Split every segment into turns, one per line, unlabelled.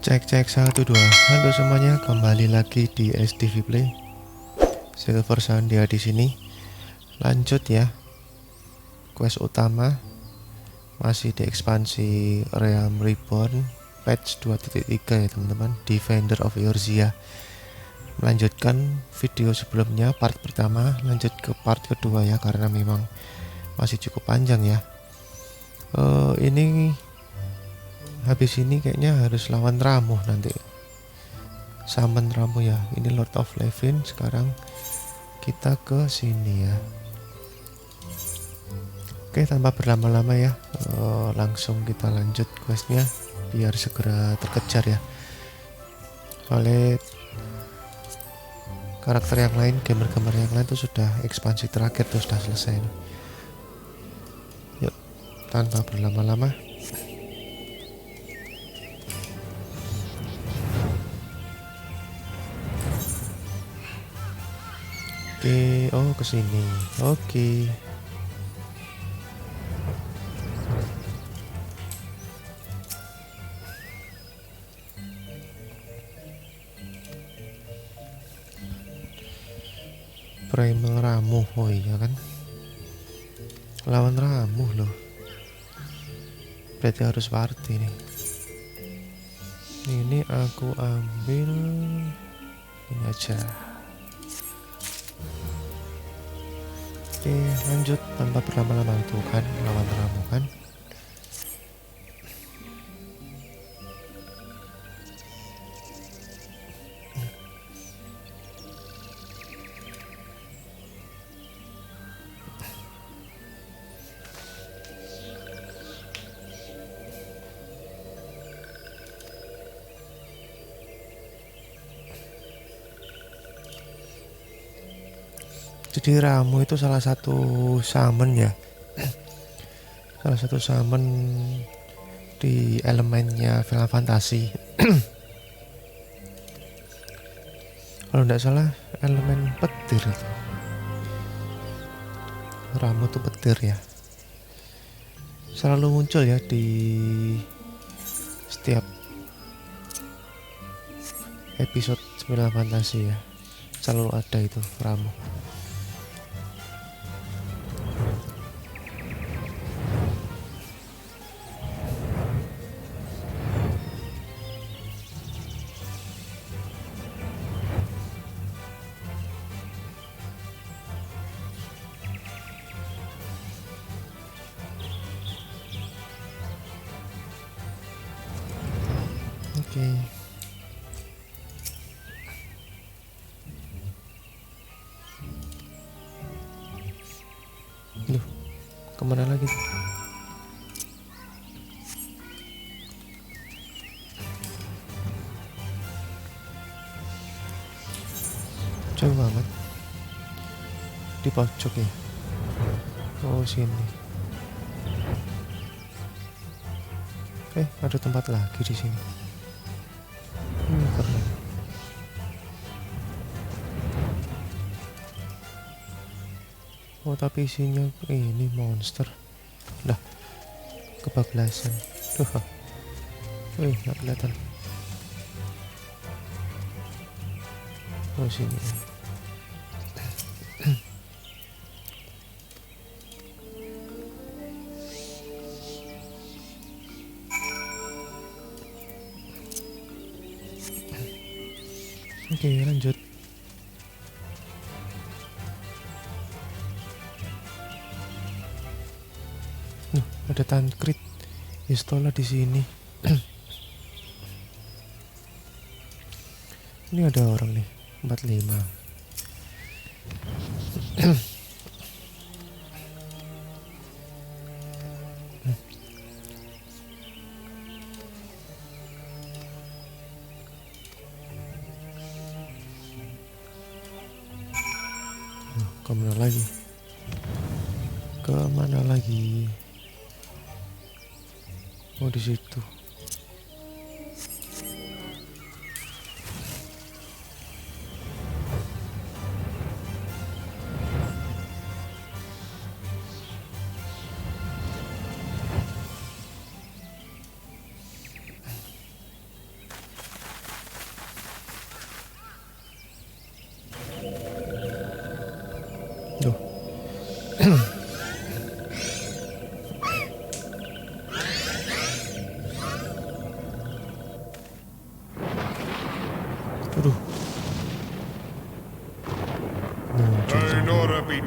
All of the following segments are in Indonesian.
Cek cek 1 2. Halo semuanya, kembali lagi di STV Play. Silver Shandya di sini. Lanjut ya. Quest utama masih di ekspansi Reborn patch 2.3 ya teman-teman. Defender of Eorzea. Melanjutkan video sebelumnya part pertama, lanjut ke part kedua ya karena memang masih cukup panjang ya. Ini habis ini kayaknya harus lawan Ramuh nanti. Summon Ramuh ya. Ini Lord of Levin. Sekarang kita ke sini ya. Oke, tanpa berlama-lama ya, langsung kita lanjut questnya biar segera terkejar ya. Soalnya karakter yang lain, gamer-gamer yang lain tuh sudah ekspansi terakhir tuh sudah selesai. Yuk, tanpa berlama-lama. Oke, oh kesini. Oke. Primal Ramuh, oh iya kan. Lawan Ramuh loh. Berarti harus party nih. Ini aku ambil ini aja. Oke, lanjut tanpa berlama-lama itu kan lawan Ramuh kan. Jadi Ramuh itu salah satu summon ya. Salah satu summon di elemennya Final Fantasy. Kalau tidak salah elemen petir itu. Ramuh itu petir ya. Selalu muncul ya di setiap episode Final Fantasy ya. Selalu ada itu Ramuh. Oke. Loh, kemana lagi tuh? Jauh banget. Di pojok ya. Oh sini. Ada tempat lagi di sini. Keren. Oh tapi isinya ini monster. Lah, kebablasan. Nggak kelihatan. Oh sini. Oke, lanjut. Ada tankrit pistola di sini. Ini ada orang nih, 45. Kemana lagi? Kemana lagi? Oh di situ.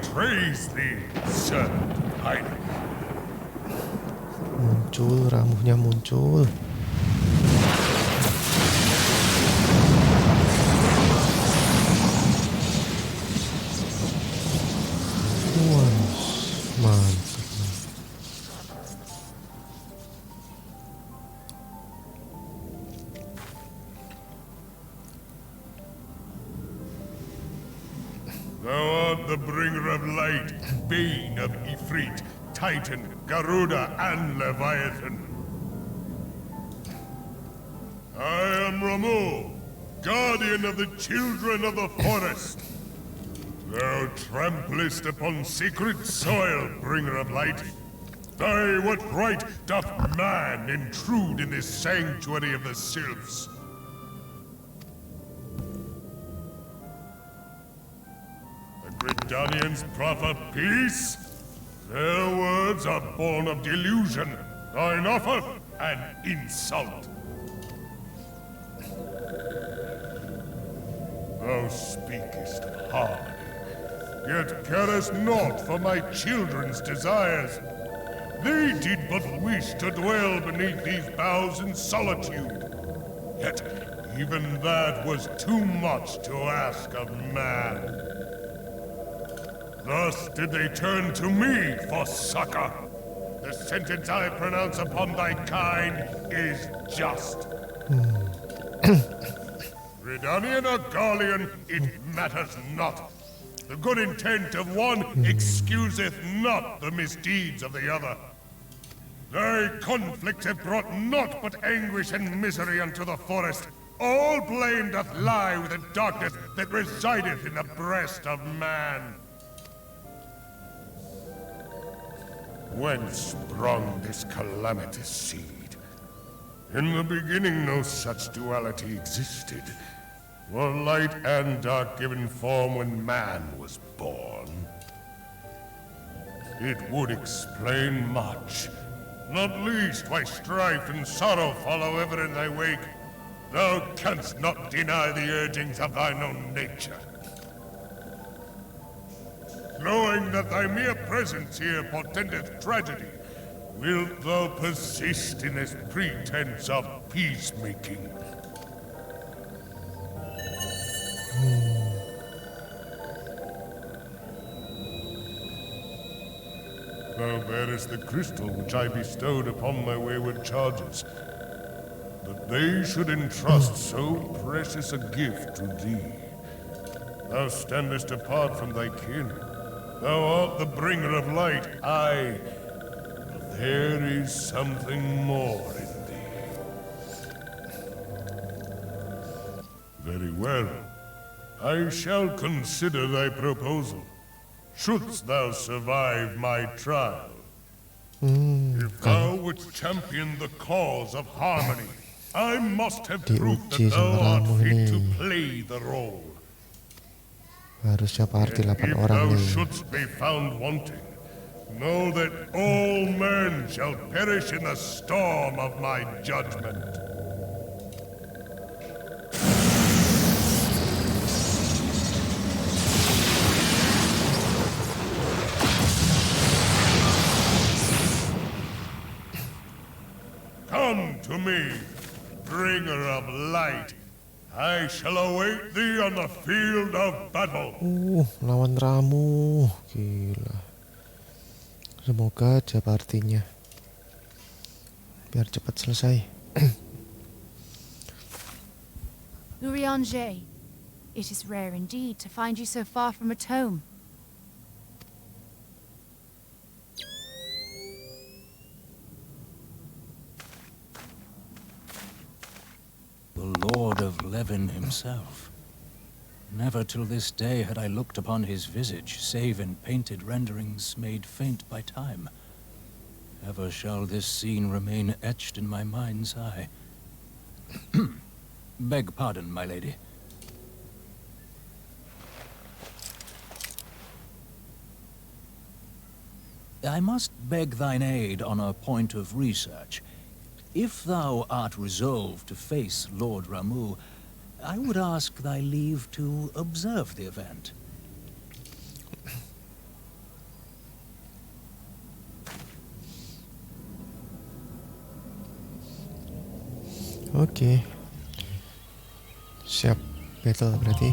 betrays thee, servant of Heinrich?
Muncul, Ramuhnya muncul. Wah, mantap.
Thou art the bringer of light, bane of Ifrit, Titan, Garuda, and Leviathan. I am Ramuh, guardian of the children of the forest. Thou tramplest upon sacred soil, bringer of light. By what right doth man intrude in this sanctuary of the sylphs? The Gridanians proffer peace? Their words are born of delusion, thine offer an insult. Thou speakest of harmony, yet carest naught for my children's desires. They did but wish to dwell beneath these boughs in solitude. Yet even that was too much to ask of man. Thus did they turn to me for succor. The sentence I pronounce upon thy kind is just. Redanian or Garlean, it matters not. The good intent of one excuseth not the misdeeds of the other. Thy conflicts have brought naught but anguish and misery unto the forest. All blame doth lie with the darkness that resideth in the breast of man. Whence sprung this calamitous seed? In the beginning no such duality existed. Were light and dark given form when man was born? It would explain much, not least why strife and sorrow follow ever in thy wake. Thou canst not deny the urgings of thine own nature. Knowing that thy mere presence here portendeth tragedy, wilt thou persist in this pretense of peacemaking? Thou bearest the crystal which I bestowed upon my wayward charges. That they should entrust so precious a gift to thee. Thou standest apart from thy kin. Thou art the bringer of light, aye. But there is something more in thee. Very well. I shall consider thy proposal. Shouldst thou survive my trial. If thou wouldst champion the cause of harmony, I must have proof that thou art fit to play the role.
Harusnya party 8
If
orang
thou
nih.
shouldst be found wanting, know that all men shall perish in the storm of my judgment. Come to me, bringer of light. I shall await thee on the field of battle.
Lawan Ramuh. Gila. Semoga aja partinya. Biar cepat selesai.
Eorzea, it is rare indeed to find you so far from at home.
The Lord of Levin himself. Never till this day had I looked upon his visage, save in painted renderings made faint by time. Ever shall this scene remain etched in my mind's eye. Beg pardon, my lady. I must beg thine aid on a point of research. If thou art resolved to face Lord Ramuh, I would ask thy leave to observe the event.
Oke. Siap battle berarti.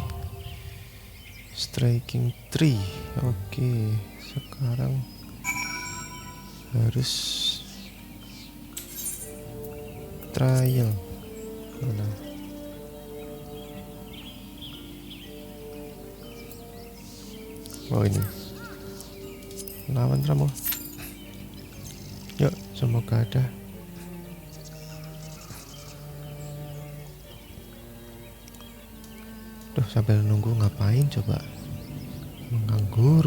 Striking 3. Oke, sekarang harus trial. Mana? Oh ini. Lawan Ramuh. Yuk, semoga ada. Duh, sambil nunggu ngapain coba? Menganggur.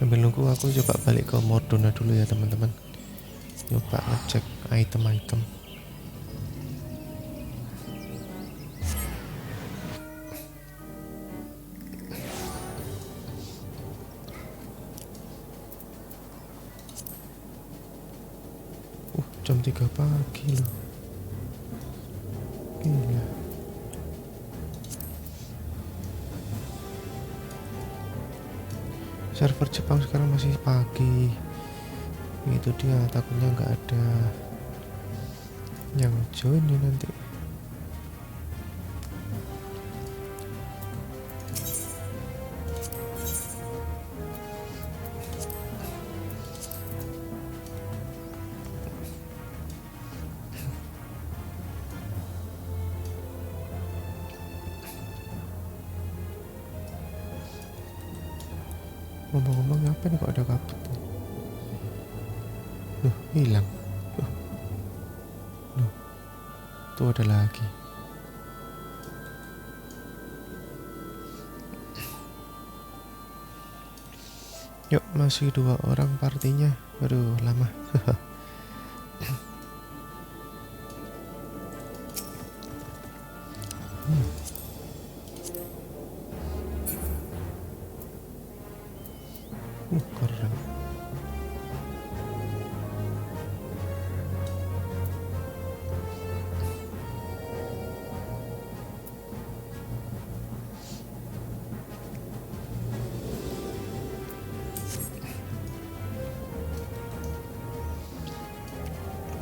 Sambil nunggu aku coba balik ke Mordona dulu ya teman-teman. Coba ngecek item-item. Jam 3 pagi loh. Gila. Server Jepang sekarang masih pagi. Itu dia, takutnya nggak ada yang join ya nanti. Ngomong-ngomong apa nih kok ada kabut? Loh, hilang. Loh. Tuh ada lagi. Yuk, masih 2 orang partinya. Waduh, lama. Keren.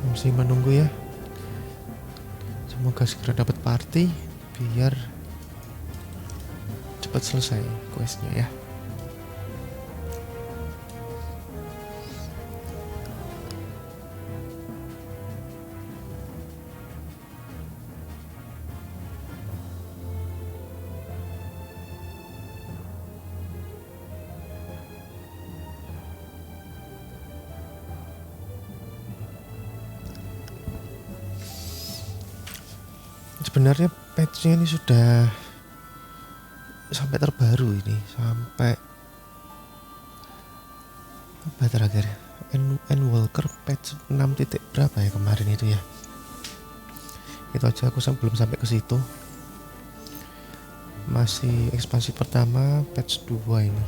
Masih menunggu ya. Semoga segera dapat party biar cepat selesai questnya ya. Sebenarnya patchnya ini sudah sampai terbaru ini, sampai apa terakhir? Walker patch 6 titik berapa ya kemarin itu ya? Itu aja aku belum sampai ke situ. Masih ekspansi pertama patch 2 ini.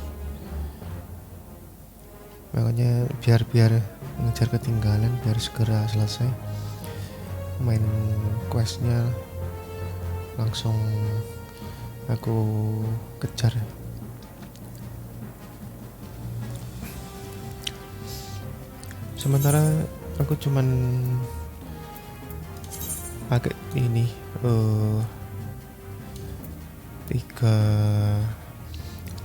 Makanya biar ngejar ketinggalan, biar segera selesai main questnya, langsung aku kejar. Sementara aku cuman pakai ini 3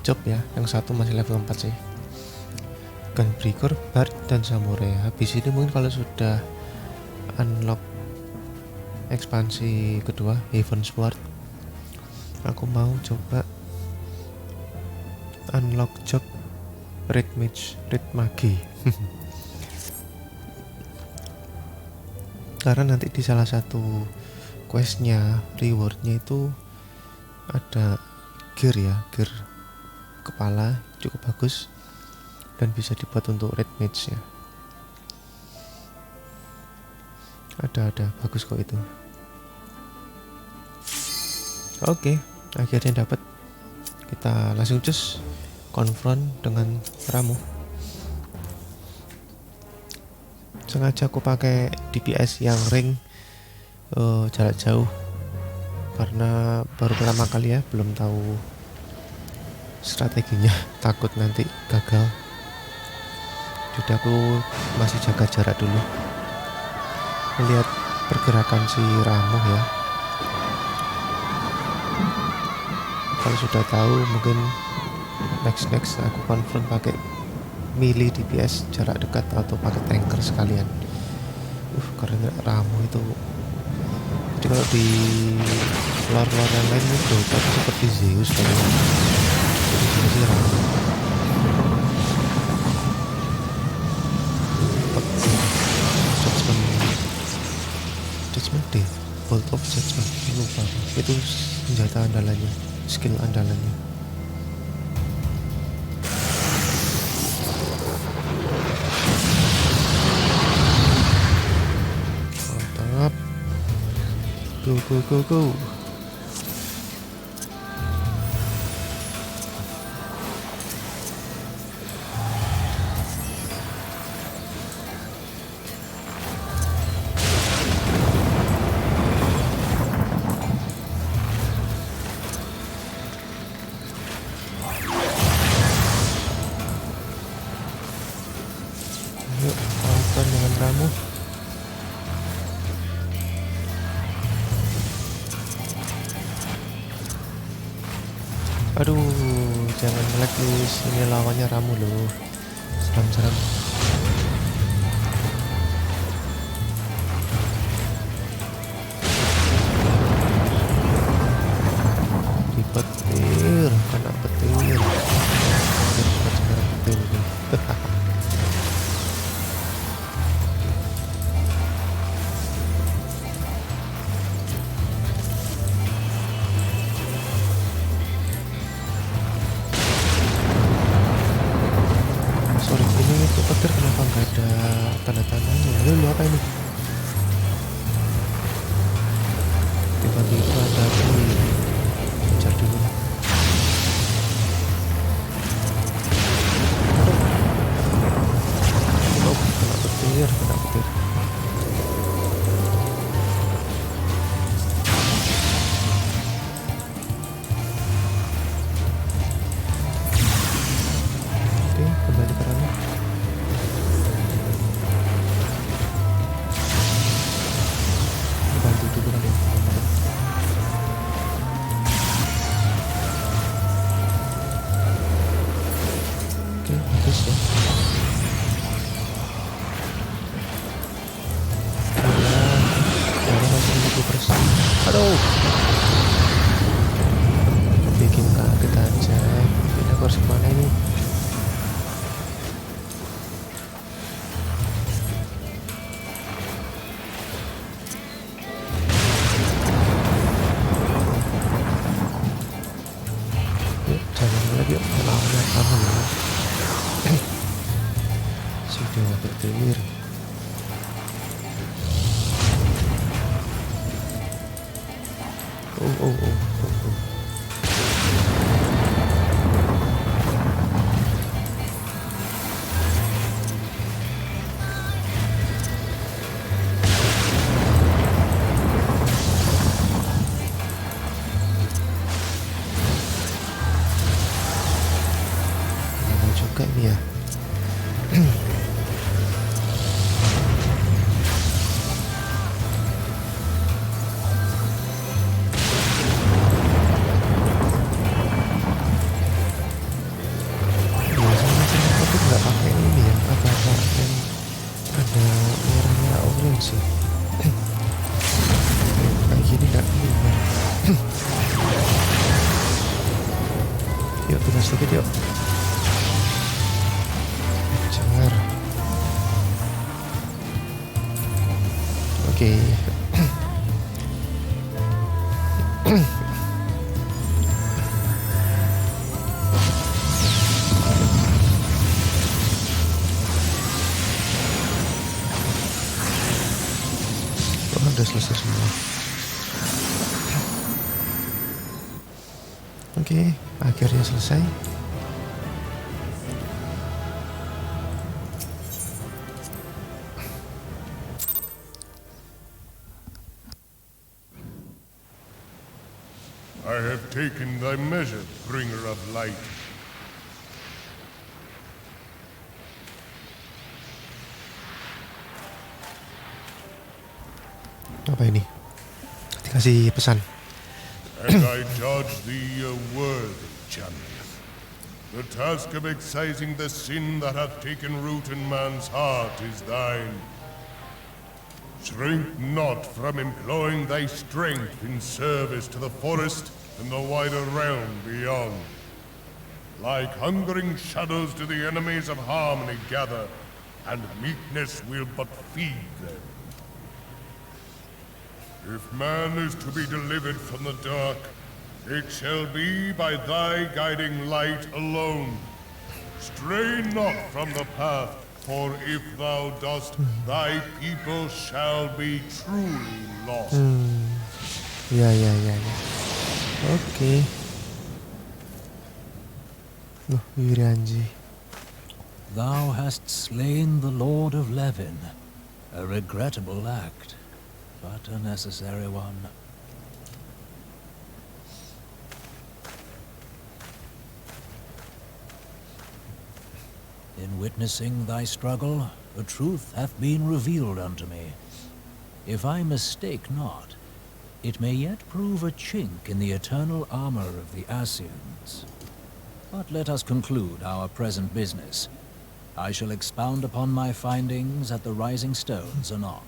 job ya, yang satu masih level 4 sih, Gunbreaker, Bard, dan Samurai. Habis ini mungkin kalau sudah unlock ekspansi kedua Heaven Sword, aku mau coba unlock job Red Mage. Karena nanti di salah satu questnya, rewardnya itu ada gear kepala cukup bagus dan bisa dibuat untuk Red Mage ya. Ada bagus kok itu. Oke, akhirnya dapat. Kita langsung cus konfront dengan Ramuh. Sengaja aku pakai DPS yang ring jarak jauh karena baru pertama kali ya, belum tahu strateginya, takut nanti gagal. Jadi aku masih jaga jarak dulu, melihat pergerakan si Ramuh ya. Kalau sudah tahu mungkin next aku confront pakai melee DPS jarak dekat atau pakai tanker sekalian. Karena Ramuh itu, jadi kalau di lore yang lain itu Dota seperti Zeus kalau jadi sini sih Ramuh. Judgment deh, Bolt of Judgment, lupa itu senjata andalannya, skill andalannya. Mantap, go. Yuk, lawan dengan Ramuh. Aduh, jangan nge-lag please. Ini lawannya Ramuh loh. Seram. Dipetir, kena petir. Petir nih. Sorry, ini itu petir kenapa nggak ada tanda-tandanya? Lu apa ini? Tiba-tiba ada kejar dulu. Oh, kena petir. Oke, kembali ke Ramuh. Bantu dulu kan ya. Oke, bagus ya. Darah masih 50%. Aduh, bikin kaget aja. Ini aku harus kemana ini? Yuk, jalan lagi yuk. Lawannya kamu ya. Sudah berdelir. Oh. Lama juga nih ya. Nggak pakai ini ya, apa-apa yang ada merahnya orange sih. Kayak gini nggak keluar. Yuk kita sedikit yuk. Kejar. Oke. Udah selesai semua. Oke, akhirnya selesai.
I have taken thy measure, bringer of light.
Apa ini? Dikasih pesan.
And I judge thee a worthy champion. The task of excising the sin that hath taken root in man's heart is thine. Shrink not from employing thy strength in service to the forest and the wider realm beyond. Like hungering shadows do the enemies of harmony gather, and meekness will but feed them. If man is to be delivered from the dark, it shall be by thy guiding light alone. Stray not from the path, for if thou dost, thy people shall be truly lost.
Ya. Oke. Loh, Wiranji.
Thou hast slain the Lord of Levin, a regrettable act, but a necessary one. In witnessing thy struggle, a truth hath been revealed unto me. If I mistake not, it may yet prove a chink in the eternal armor of the Assyrians. But let us conclude our present business. I shall expound upon my findings at the Rising Stones anon.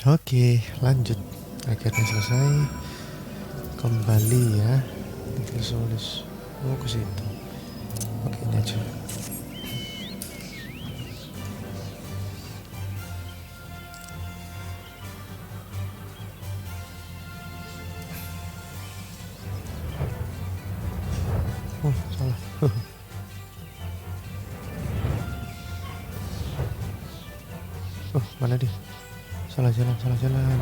Oke, lanjut. Akhirnya selesai. Kembali ya. Solis. Oh, ke situ. Oke, ini aja. Oh, salah. Oh, mana dia? Salah jalan.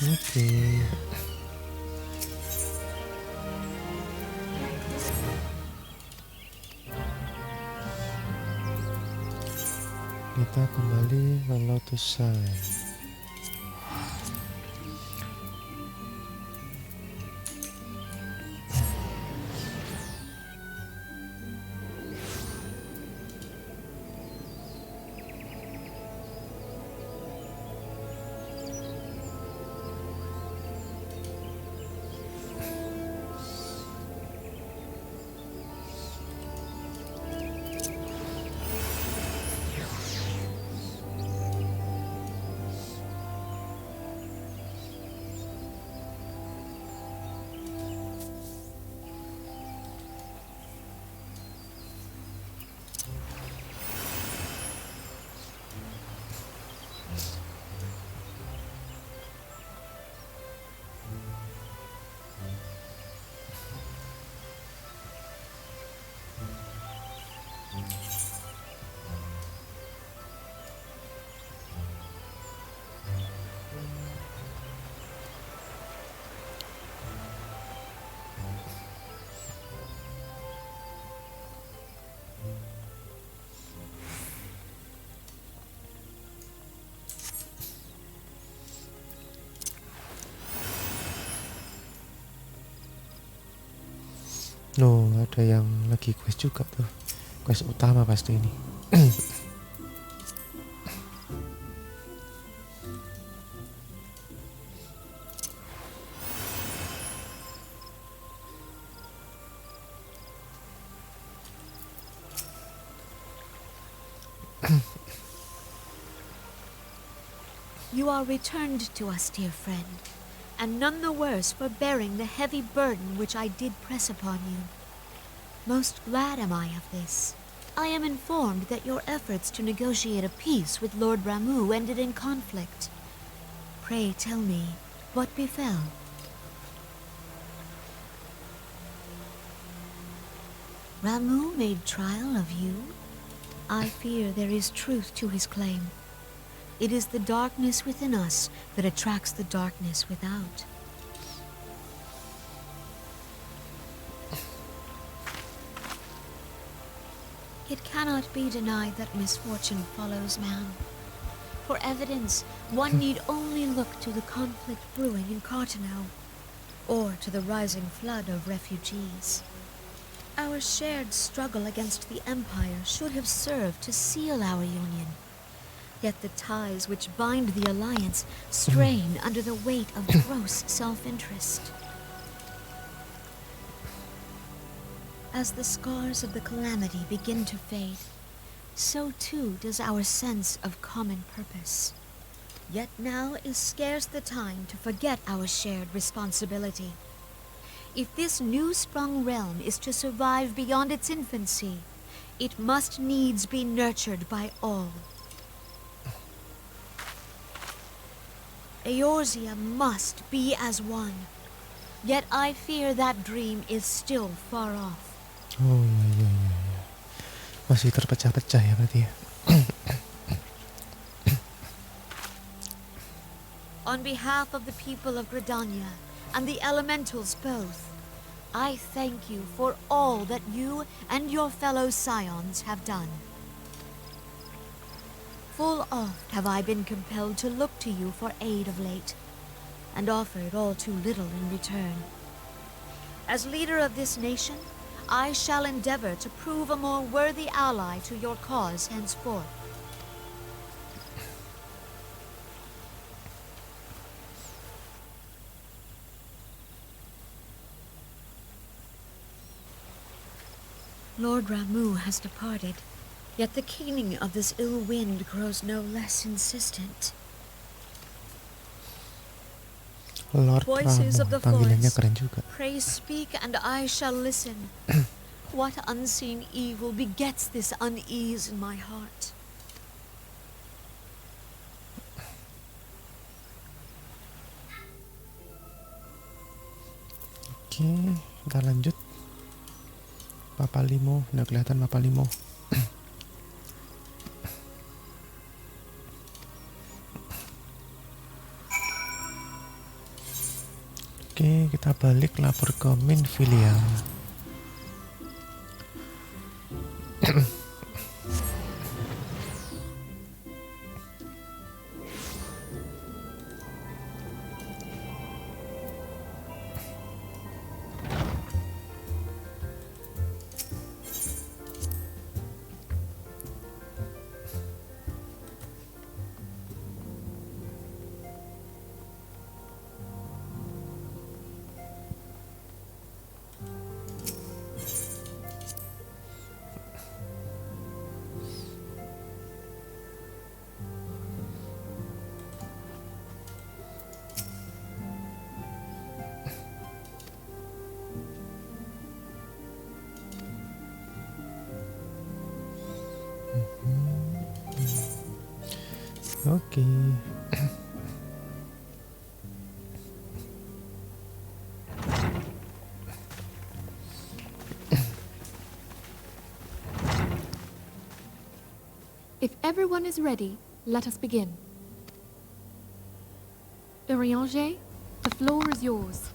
Oke. Kita kembali ke Lotus Sign. No, ada yang lagi quest juga tuh. Quest utama pasti ini.
You are returned to us, dear friend, and none the worse for bearing the heavy burden which I did press upon you. Most glad am I of this. I am informed that your efforts to negotiate a peace with Lord Ramuh ended in conflict. Pray tell me, what befell? Ramuh made trial of you? I fear there is truth to his claim. It is the darkness within us that attracts the darkness without. It cannot be denied that misfortune follows man. For evidence, one need only look to the conflict brewing in Cartano, or to the rising flood of refugees. Our shared struggle against the Empire should have served to seal our union. Yet the ties which bind the Alliance strain under the weight of gross self-interest. As the scars of the calamity begin to fade, so too does our sense of common purpose. Yet now is scarce the time to forget our shared responsibility. If this new-sprung realm is to survive beyond its infancy, it must needs be nurtured by all. Eorzea must be as one. Yet I fear that dream is still far off.
Oh iya. Masih terpecah-pecah ya berarti ya.
On behalf of the people of Gridania and the elementals both, I thank you for all that you and your fellow scions have done. Full oft have I been compelled to look to you for aid of late, and offered all too little in return. As leader of this nation, I shall endeavor to prove a more worthy ally to your cause henceforth. Lord Ramuh has departed, yet the keening of this ill wind grows no less insistent.
Lord
Voices of
Ramuh,
the
panggilannya
forest,
keren juga.
pray speak and I shall listen. What unseen evil begets this unease in my heart?
Oke, kita lanjut. Papa Limo, udah kelihatan Papa Limo. Oke, kita balik lapor ke Minfilia. Oke.
If everyone is ready, let us begin. Eorzea, the floor is yours.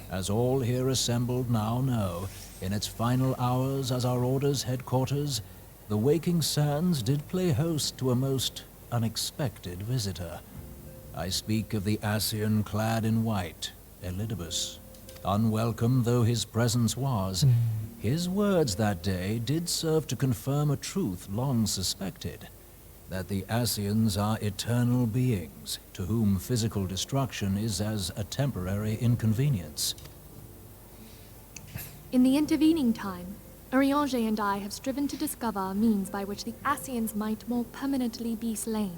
As all here assembled now know, in its final hours as our Order's headquarters, the Waking Sands did play host to a most unexpected visitor. I speak of the Ascian clad in white, Elidibus. Unwelcome though his presence was, his words that day did serve to confirm a truth long suspected, that the Ascians are eternal beings, to whom physical destruction is as a temporary inconvenience.
In the intervening time, Eorzea and I have striven to discover a means by which the Ascians might more permanently be slain.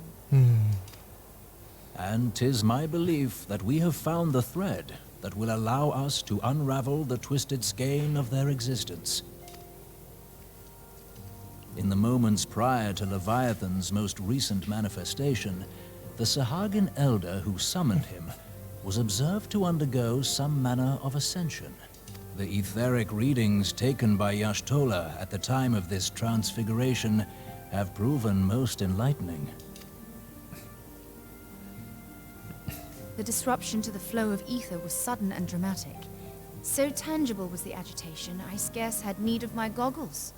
And 'tis my belief that we have found the thread that will allow us to unravel the twisted skein of their existence. In the moments prior to Leviathan's most recent manifestation, the Sahagin elder who summoned him was observed to undergo some manner of ascension. The etheric readings taken by Y'ashtola at the time of this transfiguration have proven most enlightening.
The disruption to the flow of ether was sudden and dramatic. So tangible was the agitation, I scarce had need of my goggles.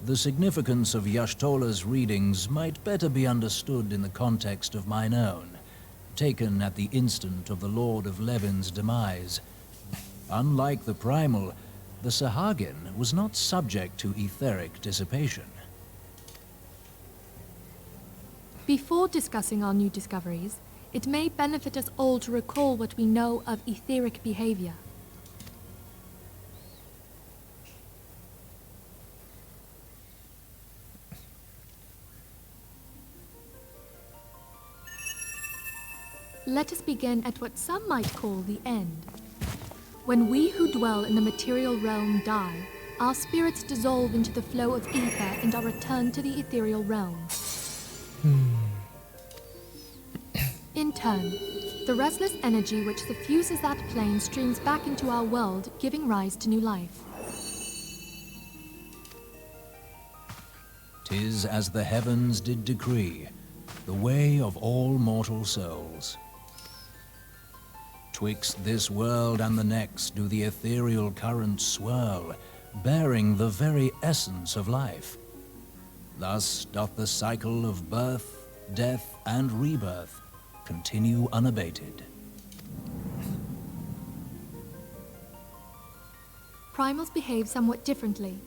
The significance of Y'ashtola's readings might better be understood in the context of mine own, taken at the instant of the Lord of Levin's demise. Unlike the primal, the Sahagin was not subject to etheric dissipation.
Before discussing our new discoveries, it may benefit us all to recall what we know of etheric behavior. Let us begin at what some might call the end. When we who dwell in the material realm die, our spirits dissolve into the flow of ether and are returned to the ethereal realm. In turn, the restless energy which suffuses that plane streams back into our world, giving rise to new life.
'Tis as the heavens did decree, the way of all mortal souls. Twixt this world and the next do the ethereal currents swirl, bearing the very essence of life. Thus doth the cycle of birth, death, and rebirth continue unabated.
Primals behave somewhat differently.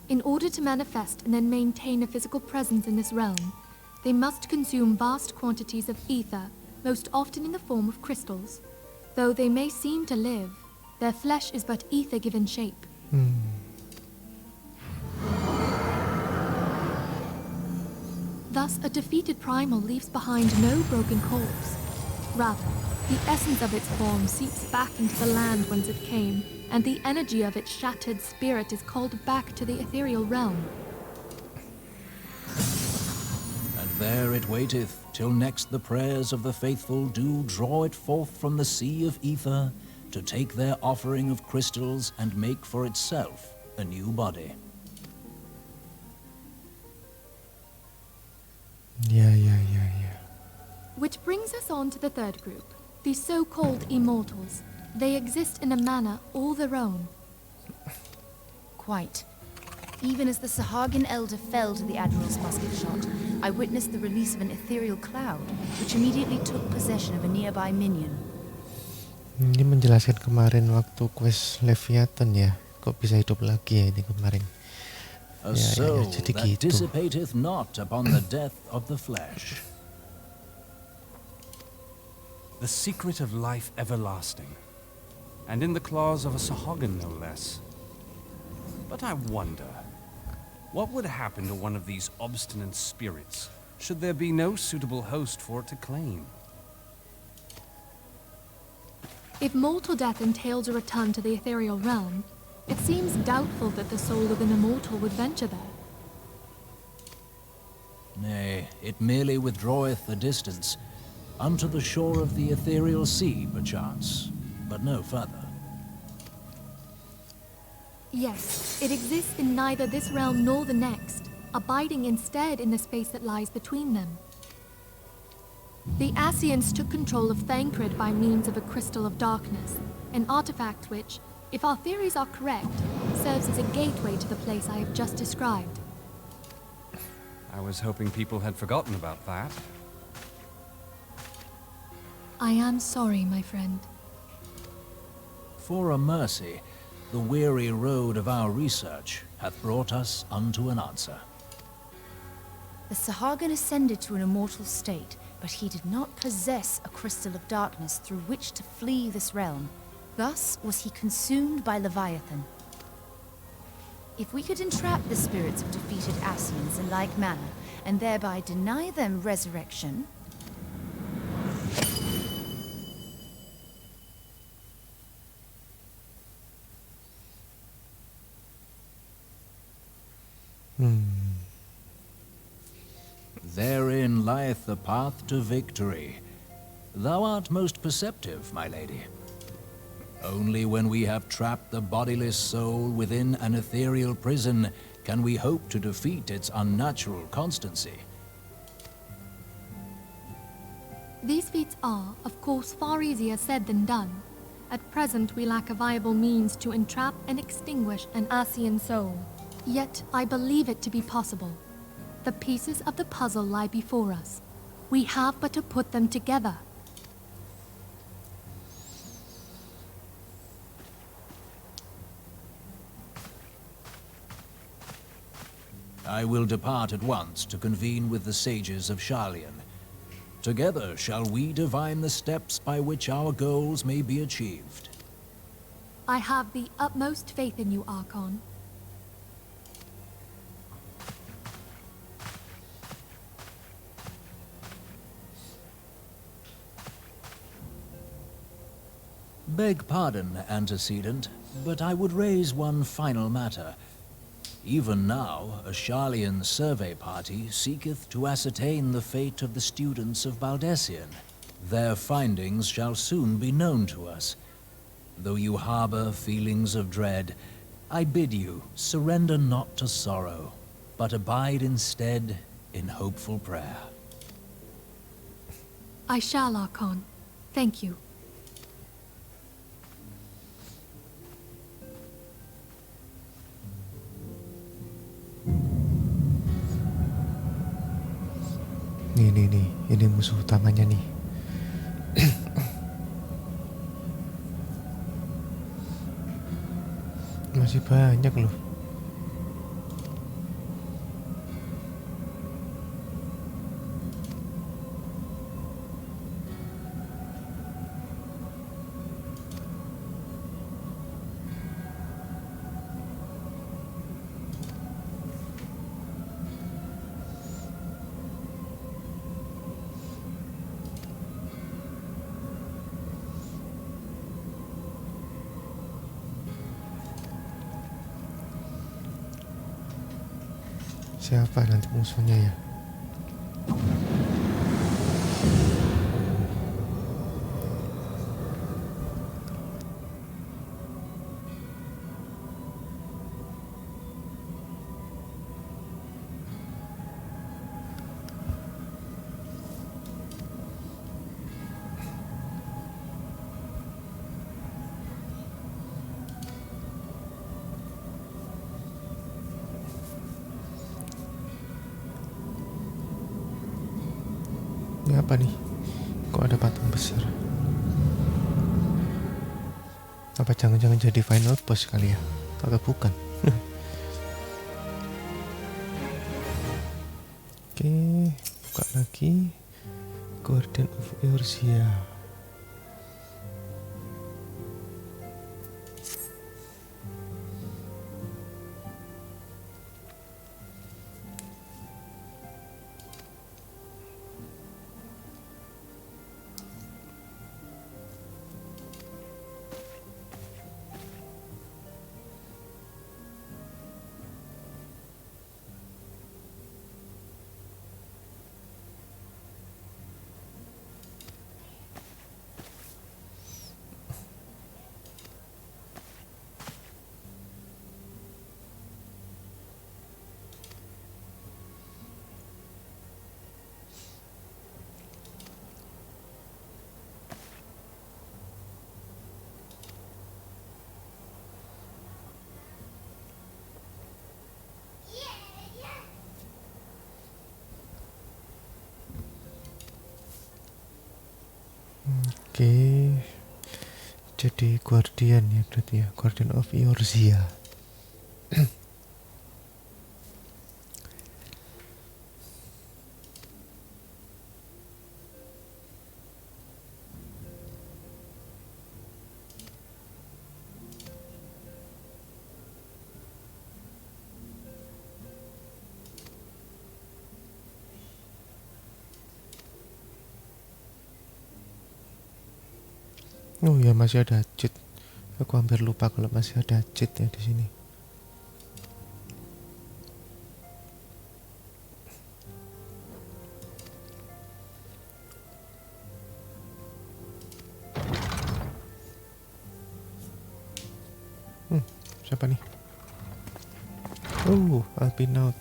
In order to manifest and then maintain a physical presence in this realm, they must consume vast quantities of ether, most often in the form of crystals. Though they may seem to live, their flesh is but ether given shape. Thus, a defeated primal leaves behind no broken corpse. Rather, the essence of its form seeps back into the land whence it came, and the energy of its shattered spirit is called back to the ethereal realm.
And there it waiteth, till next the prayers of the faithful do draw it forth from the sea of ether, to take their offering of crystals and make for itself a new body.
Yeah.
Which brings us on to the third group, the so-called immortals. They exist in a manner all their own.
Quite. Even as the Sahagin elder fell to the Admiral's musket shot, I witnessed the release of an ethereal cloud, which immediately took possession of a nearby minion.
Ini menjelaskan kemarin waktu quest Leviathan ya. Kok bisa hidup lagi ya ini kemarin.
A soul
jadi
that
gitu.
dissipateth not upon the death of the flesh.
The secret of life everlasting, and in the claws of a Sahagin no less. But I wonder, what would happen to one of these obstinate spirits, should there be no suitable host for it to claim?
If mortal death entails a return to the ethereal realm, it seems doubtful that the soul of an immortal would venture there.
Nay, it merely withdraweth a distance, unto the shore of the ethereal sea, perchance, but no further.
Yes, it exists in neither this realm nor the next, abiding instead in the space that lies between them. The Ascians took control of Thancred by means of a crystal of darkness, an artifact which, if our theories are correct, serves as a gateway to the place I have just described.
I was hoping people had forgotten about that.
I am sorry, my friend.
For a mercy, the weary road of our research hath brought us unto an answer.
The Sahagin ascended to an immortal state, but he did not possess a crystal of darkness through which to flee this realm. Thus was he consumed by Leviathan. If we could entrap the spirits of defeated Asians in like manner, and thereby deny them resurrection...
Therein lieth the path to victory. Thou art most perceptive, my lady. Only when we have trapped the bodiless soul within an ethereal prison can we hope to defeat its unnatural constancy.
These feats are, of course, far easier said than done. At present, we lack a viable means to entrap and extinguish an Asian soul. Yet, I believe it to be possible. The pieces of the puzzle lie before us. We have but to put them together.
I will depart at once to convene with the sages of Shandya. Together shall we divine the steps by which our goals may be achieved.
I have the utmost faith in you, Archon.
Beg pardon, antecedent, but I would raise one final matter. Even now, a Sharlayan survey party seeketh to ascertain the fate of the students of Baldessian. Their findings shall soon be known to us. Though you harbor feelings of dread, I bid you surrender not to sorrow, but abide instead in hopeful prayer.
I shall, Archon. Thank you.
Nih, ini musuh utamanya nih. Masih banyak loh. Siapa nanti musuhnya ya? Ini apa nih? Kok ada patung besar? Apa jangan-jangan jadi final boss kali ya? Atau bukan? Oke, buka lagi. Defender of Eorzea. Oke, jadi guardian ya berarti ya, Guardian of Eorzea. Oh ya, masih ada cheat. Aku hampir lupa kalau masih ada cheat ya di sini. Siapa nih? Alpinaut.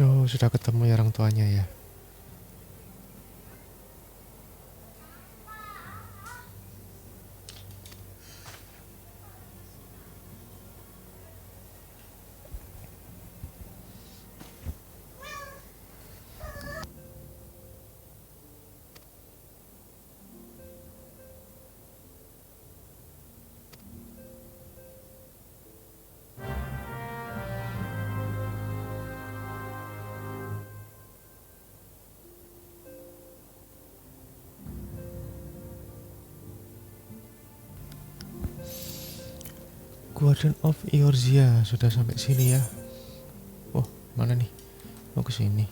Oh, sudah ketemu ya orang tuanya ya. Defender of Eorzea sudah sampai sini ya. Oh, mana nih? Mau ke sini.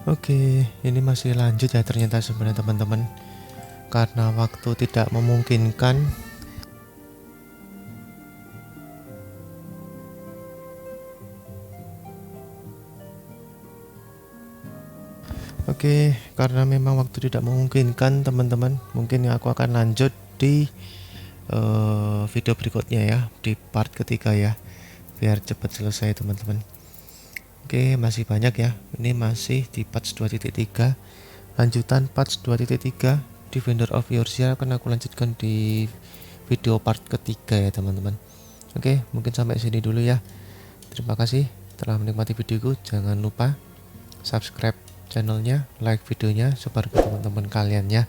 Oke, ini masih lanjut ya ternyata sebenarnya teman-teman. Karena waktu tidak memungkinkan. Oke, karena memang waktu tidak memungkinkan teman-teman, mungkin aku akan lanjut di video berikutnya ya, di part ketiga ya, biar cepat selesai teman-teman. Oke, masih banyak ya. Ini masih di patch 2.3. Lanjutan patch 2.3 Defender of Eorzea akan aku lanjutkan di video part ketiga ya teman-teman. Oke, mungkin sampai sini dulu ya. Terima kasih telah menikmati videoku. Jangan lupa subscribe channelnya, like videonya, sebar ke teman-teman kalian ya.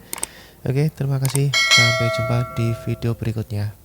Oke, terima kasih. Sampai jumpa di video berikutnya.